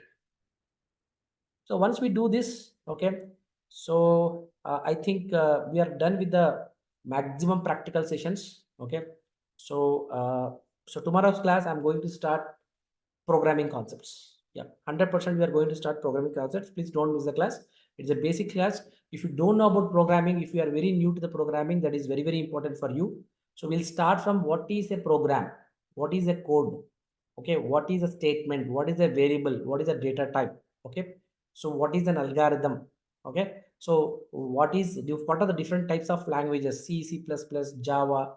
So once we do this, okay, so I think we are done with the maximum practical sessions. Okay, so so tomorrow's class I'm going to start programming concepts. Yeah, 100% we are going to start programming concepts. Please don't miss the class. It's a basic class. If you don't know about programming, if you are very new to the programming, that is very, very important for you. So we'll start from what is a program, what is a code, okay, what is a statement, what is a variable, what is a data type, okay. So what is an algorithm, Okay, so what are the different types of languages? C, C++, Java,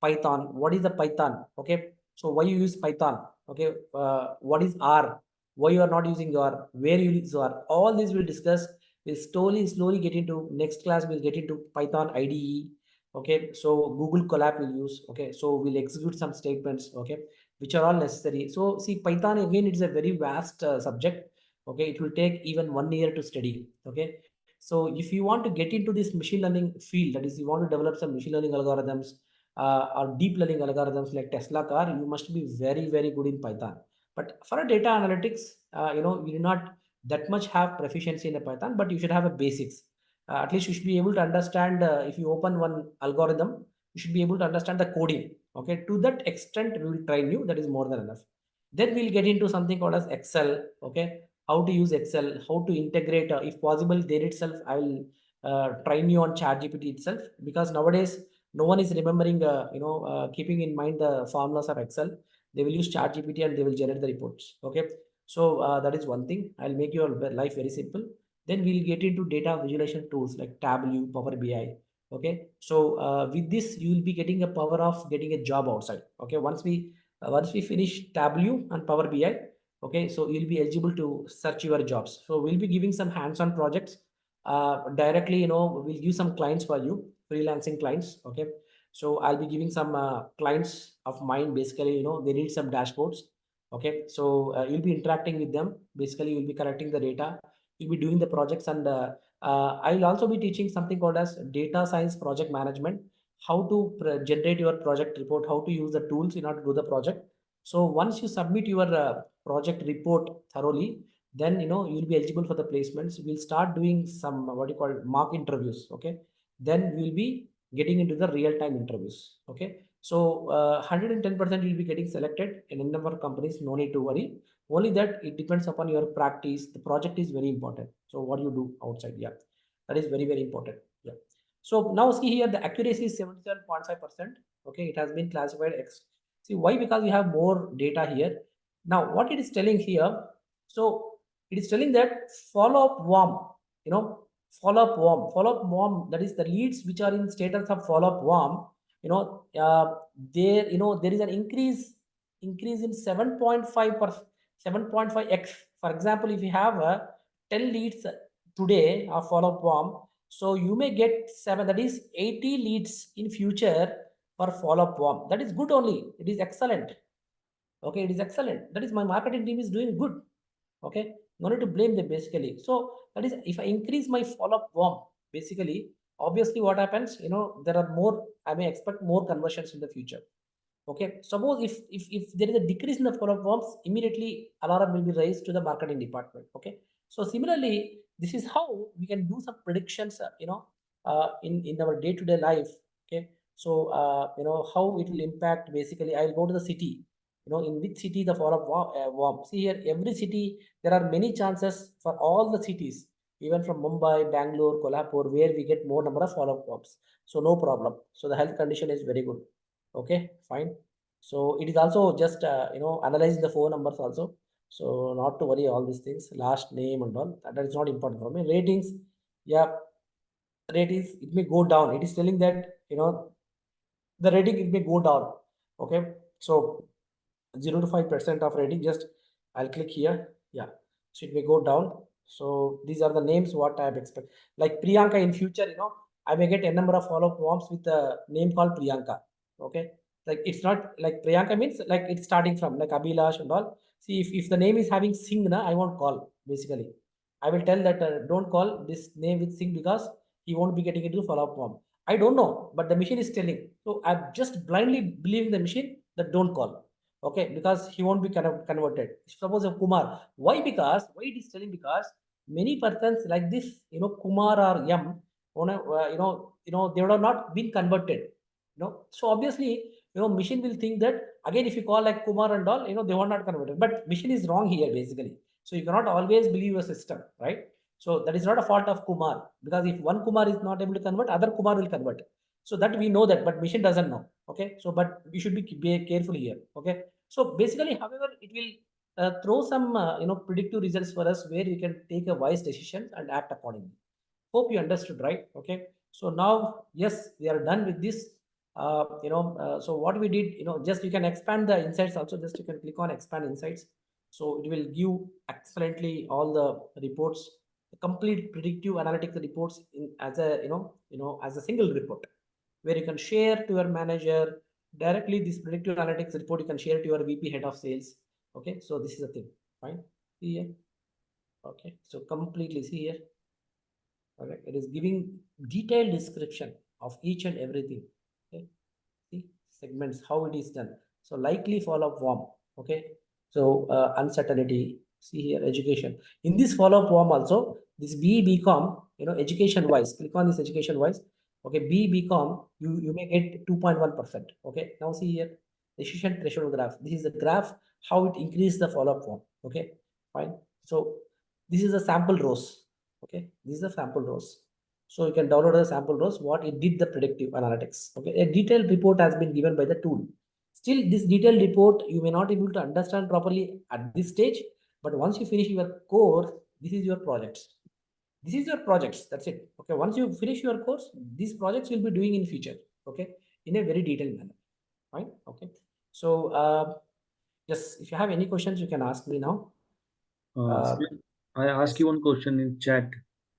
Python. What is the Python? Okay, so why you use Python? Okay, what is R? Why you are not using R? Where you use R? All this we'll discuss. We'll slowly get into next class. We'll get into Python IDE. Okay, so Google Colab will use. Okay, so we'll execute some statements. Okay, which are all necessary. So see, Python again, it's a very vast subject. Okay, it will take even 1 year to study. Okay, so if you want to get into this machine learning field, that is, you want to develop some machine learning algorithms or deep learning algorithms like Tesla car, you must be very good in Python. But for a data analytics, you do not that much have proficiency in a Python, but you should have a basics. At least you should be able to understand. If you open one algorithm, you should be able to understand the coding. Okay, to that extent, we will train you. That is more than enough. Then we'll get into something called as Excel. Okay, how to use Excel, how to integrate. If possible, there itself, I will train you on ChatGPT itself, because nowadays no one is remembering, keeping in mind the formulas of Excel. They will use ChatGPT and they will generate the reports. Okay, so that is one thing. I'll make your life very simple. Then we'll get into data visualization tools like Tableau, Power BI. Okay, so with this, you will be getting a power of getting a job outside. Okay, once we finish Tableau and Power BI, okay, so you'll be eligible to search your jobs. So we'll be giving some hands-on projects directly. We'll give some clients for you, freelancing clients. Okay, so I'll be giving some clients of mine. Basically, they need some dashboards. Okay, so you'll be interacting with them. Basically, you'll be collecting the data, you'll be doing the projects, and I'll also be teaching something called as data science project management, how to generate your project report, how to use the tools in order to do the project. So once you submit your project report thoroughly, then you'll be eligible for the placements. We'll start doing some what you call mock interviews. Okay, then we'll be getting into the real time interviews. Okay, so 110% you'll be getting selected in a number of companies. No need to worry. Only that it depends upon your practice. The project is very important. So what you do outside, yeah, that is very important. Yeah. So now see here, the accuracy is 77.5%. Okay, it has been classified X. See why? Because we have more data here. Now what it is telling here, so it is telling that follow-up warm, you know, follow-up warm, that is the leads which are in status of follow-up warm, there is an increase in 7.5 per 7.5x. For example, if you have 10 leads today of follow-up warm, so you may get 7, that is 80 leads in future for follow-up warm. That is good only. It is excellent. Okay, it is excellent. That is, my marketing team is doing good. Okay, no need to blame them basically. So that is, if I increase my follow-up warm, basically, obviously what happens, there are more, I may expect more conversions in the future. Okay, suppose if there is a decrease in the follow-up forms, immediately alarm will be raised to the marketing department. Okay, so similarly, this is how we can do some predictions. In our day-to-day life. Okay, so how it will impact. Basically, I'll go to the city. In which city the follow-up warm. See here, every city there are many chances for all the cities, even from Mumbai, Bangalore, Kolhapur, where we get more number of follow-up forms. So no problem. So the health condition is very good. Okay, fine. So it is also just analyzing the phone numbers also. So not to worry all these things, last name and all. That is not important for me. Ratings, yeah, ratings, it may go down. It is telling that the rating, it may go down. Okay, so 0 to 5% of rating. Just I'll click here. Yeah, so it may go down. So these are the names what I have expect. Like Priyanka, in future, I may get a number of follow-up forms with a name called Priyanka. Okay, like it's not like Priyanka means like it's starting from like Abhilash and all. See, if the name is having Singh, na, I won't call. Basically, I will tell that don't call this name with Singh, because he won't be getting into follow-up form. I don't know, but the machine is telling. So I'm just blindly believing the machine that don't call. Okay, because he won't be kind of converted. Suppose of Kumar, why it is telling? Because many persons like this, Kumar or Yam, they would have not been converted. So obviously, machine will think that again, if you call like Kumar and all, they were not converted, but machine is wrong here basically. So you cannot always believe your system, right? So that is not a fault of Kumar, because if one Kumar is not able to convert, other Kumar will convert. So that we know that, but machine doesn't know. Okay, so but we should be careful here. Okay, so basically, however, it will throw some predictive results for us, where we can take a wise decision and act accordingly. Hope you understood, right? Okay. So now, yes, we are done with this. So what we did, just you can expand the insights also. Just you can click on expand insights. So it will give excellently all the reports, the complete predictive analytics reports in as a as a single report, where you can share to your manager directly. This predictive analytics report you can share to your VP head of sales. Okay, so this is the thing. Fine. See here. Okay, so completely see here. Okay, it is giving detailed description of each and everything. Okay, see segments how it is done. So likely follow-up form. Okay, so uncertainty. See here education. In this follow-up form also, this BCom, education wise. Click on this education wise. Okay, BCom, you may get 2.1%. Okay, now see here decision threshold graph. This is the graph how it increased the follow-up form. Okay, fine. So this is a sample rows. Okay, this is a sample rows. So you can download the sample rows, what it did the predictive analytics. Okay, a detailed report has been given by the tool. Still, this detailed report you may not able to understand properly at this stage, but once you finish your course, this is your projects. This is your projects. That's it. Okay, once you finish your course, these projects will be doing in future. Okay, in a very detailed manner. Fine. Okay. So yes, if you have any questions, you can ask me now. Sir, I ask Yes. you one question in chat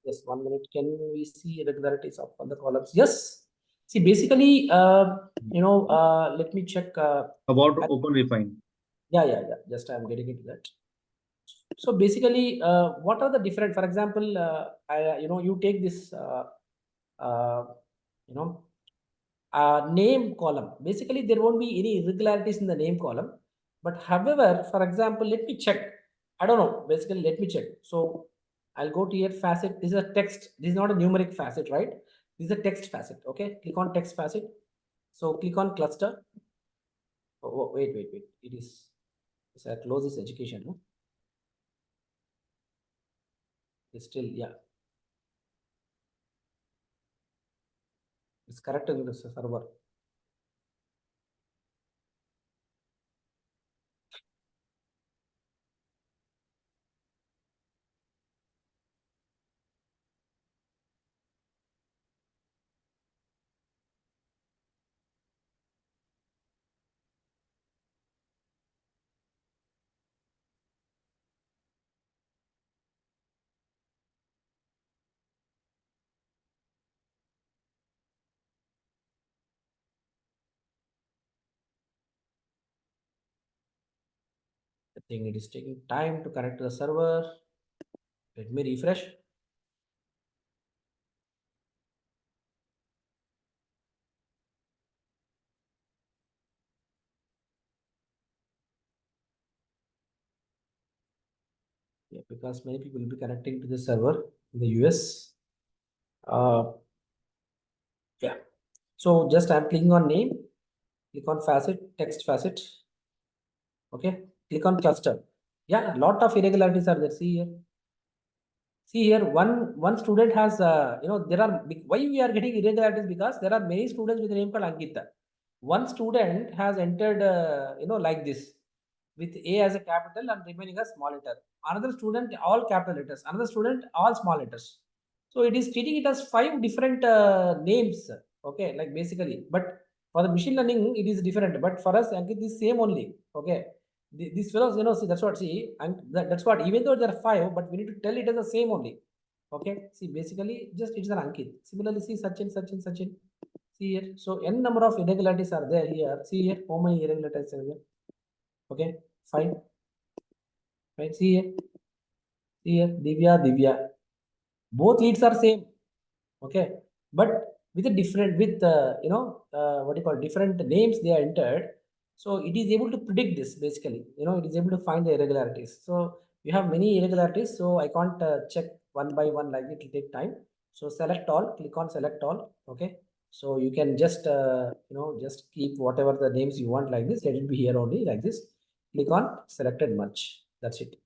Yes, 1 minute. Can we see irregularities of on the columns? Yes. See, basically, let me check. about Open Refine. Yeah. Just I'm getting into that. So basically, what are the different? For example, you take this, uh, you know, name column. Basically, there won't be any irregularities in the name column. But however, for example, let me check. I don't know. Basically, let me check. So I'll go to here facet. This is a text. This is not a numeric facet, right? This is a text facet. Okay. Click on text facet. So click on cluster. Wait. It is. So I close this education. No? It's still, yeah. It's correct in the server. I think it is taking time to connect to the server. Let me refresh. Yeah, because many people will be connecting to the server in the US. Uh, yeah. So just I'm clicking on name, click on facet, text facet. Okay. Click on cluster. Yeah, lot of irregularities are there. See here. See here, one student has, there are why we are getting irregularities because there are many students with the name called Ankita. One student has entered, like this, with A as a capital and remaining as small letter. Another student all capital letters. Another student all small letters. So it is treating it as 5 different names. Okay, like basically, but for the machine learning it is different. But for us, Ankit is same only. Okay, these fellows, see that's what see, and that's what even though there are 5, but we need to tell it as the same only. Okay, see basically just it's an Ankit. Similarly, see Sachin. See here, so n number of irregularities are there here. See here, how many irregularities are there? Okay, fine. Right, see here, Divya. Both leads are same. Okay, but with a different with what you call different names they are entered. So it is able to predict this basically, it is able to find the irregularities. So you have many irregularities, so I can't check one by one, like it will take time. So select all, click on select all. Okay, so you can just just keep whatever the names you want, like this, let it be here only, like this. Click on selected merge. That's it.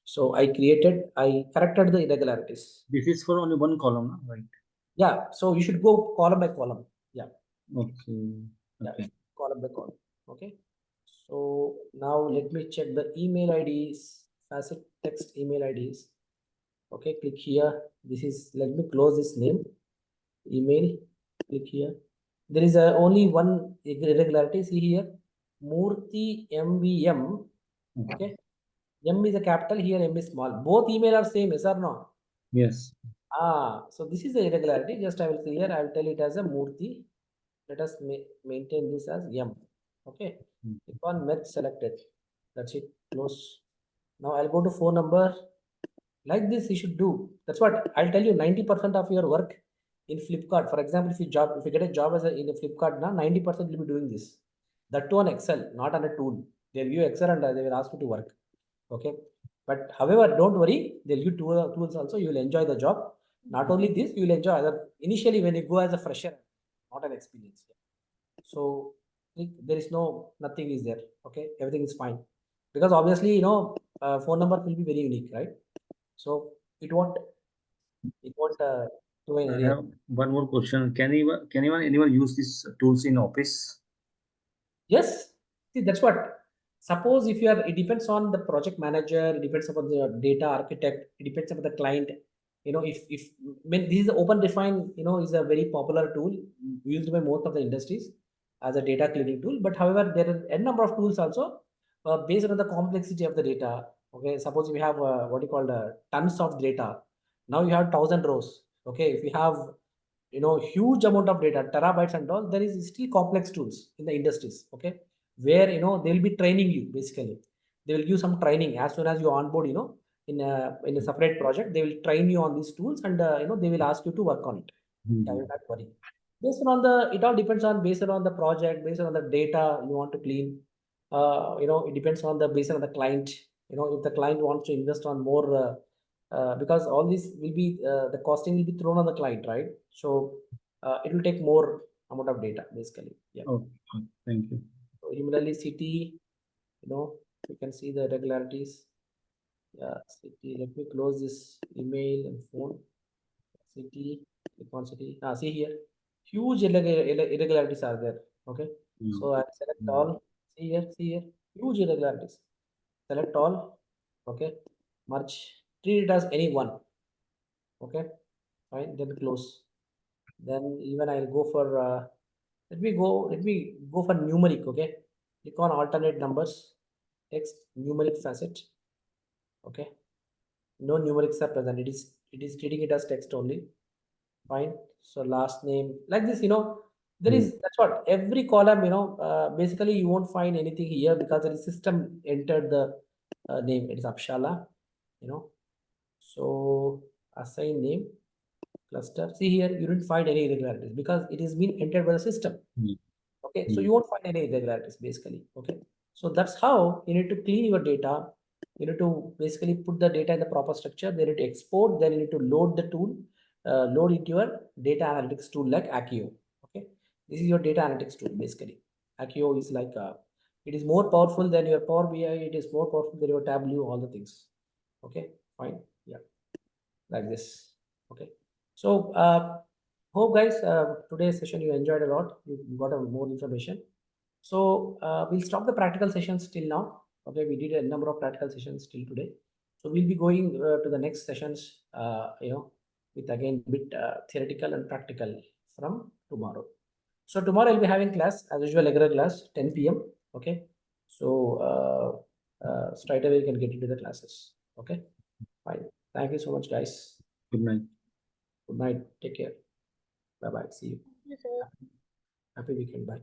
So I corrected the irregularities. This is for only one column, no? Right? Yeah, so you should go column by column. Yeah, Okay. yeah, Okay. column by column. Okay. So now let me check the email IDs, facet text email IDs. Okay, click here. This is, let me close this name, email, click here. There is only one irregularity. See here, Murthy MVM. Okay, M is a capital, here M is small. Both email are same, yes or no? Yes. So this is the irregularity. Just I will see here, I will tell it as a Murthy. Let us maintain this as M. Okay, click on merge selected. That's it, close. Now I'll go to phone number. Like this you should do. That's what I'll tell you. 90% of your work in Flipkart, for example, if you get a job as in a Flipkart now, 90% will be doing this. That too on Excel, not on a tool. They'll give you Excel and they will ask you to work. Okay, but however, don't worry, they'll give tools also. You will enjoy the job. Not only this, you will enjoy other initially when you go as a fresher, not an experience. So there is nothing is there. Okay, everything is fine, because obviously phone number will be very unique, right? So it won't do I any. have one more question. Anyone use these tools in office? Yes, see, that's what. Suppose if you are, it depends on the project manager, it depends upon the data architect, it depends upon the client. If when this is open define, is a very popular tool used by most of the industries as a data cleaning tool. But however, there are a number of tools also based on the complexity of the data. Okay, suppose we have what you call tons of data. Now you have 1,000 rows. Okay, if you have huge amount of data, terabytes and all, there is still complex tools in the industries. Okay, where they'll be training you. Basically they will give some training as soon as you onboard, in a separate project. They will train you on these tools, and they will ask you to work on it. Yeah, you not worry. Based on it all depends on, based on the project, based on the data you want to clean. It depends on the, based on the client. If the client wants to invest on more, because all this will be, the costing will be thrown on the client, right? So it will take more amount of data basically. Yeah. Oh, thank you. So similarly, city, you can see the regularities. Yeah, city. Let me close this email and phone. City, click on city. See here, huge irregularities are there. Okay, so I select all. See here, huge irregularities. Select all. Okay, merge. Treat it as any one. Okay, fine. Then close. Then even I'll go for. Let me go for numeric. Okay, click on alternate numbers. Text numeric facet. Okay, no numerics are present. It is treating it as text only. Fine. So last name like this, there is, that's what, every column, basically you won't find anything here because the system entered the name. It is Apshala, you know. So assign name cluster. See here, you didn't find any irregularities because it is being entered by the system. Okay, so you won't find any irregularities basically. Okay, so that's how you need to clean your data. You need to basically put the data in the proper structure. Then you need to export. Then you need to load the tool, load into your data analytics tool like AKKIO. Okay, this is your data analytics tool basically. AKKIO is like it is more powerful than your Power BI. It is more powerful than your Tableau. All the things. Okay, fine. Yeah, like this. Okay, so hope guys, today's session you enjoyed a lot. You got more information. So we'll stop the practical sessions till now. Okay, we did a number of practical sessions till today. So we'll be going to the next sessions, with again bit theoretical and practical from tomorrow. So tomorrow I'll be having class as usual, regular class 10 p.m. Okay, so straight away you can get into the classes. Okay, fine. Thank you so much, guys. Good night. Good night. Take care. Bye bye. See you. Yes, sir. Happy weekend. Bye.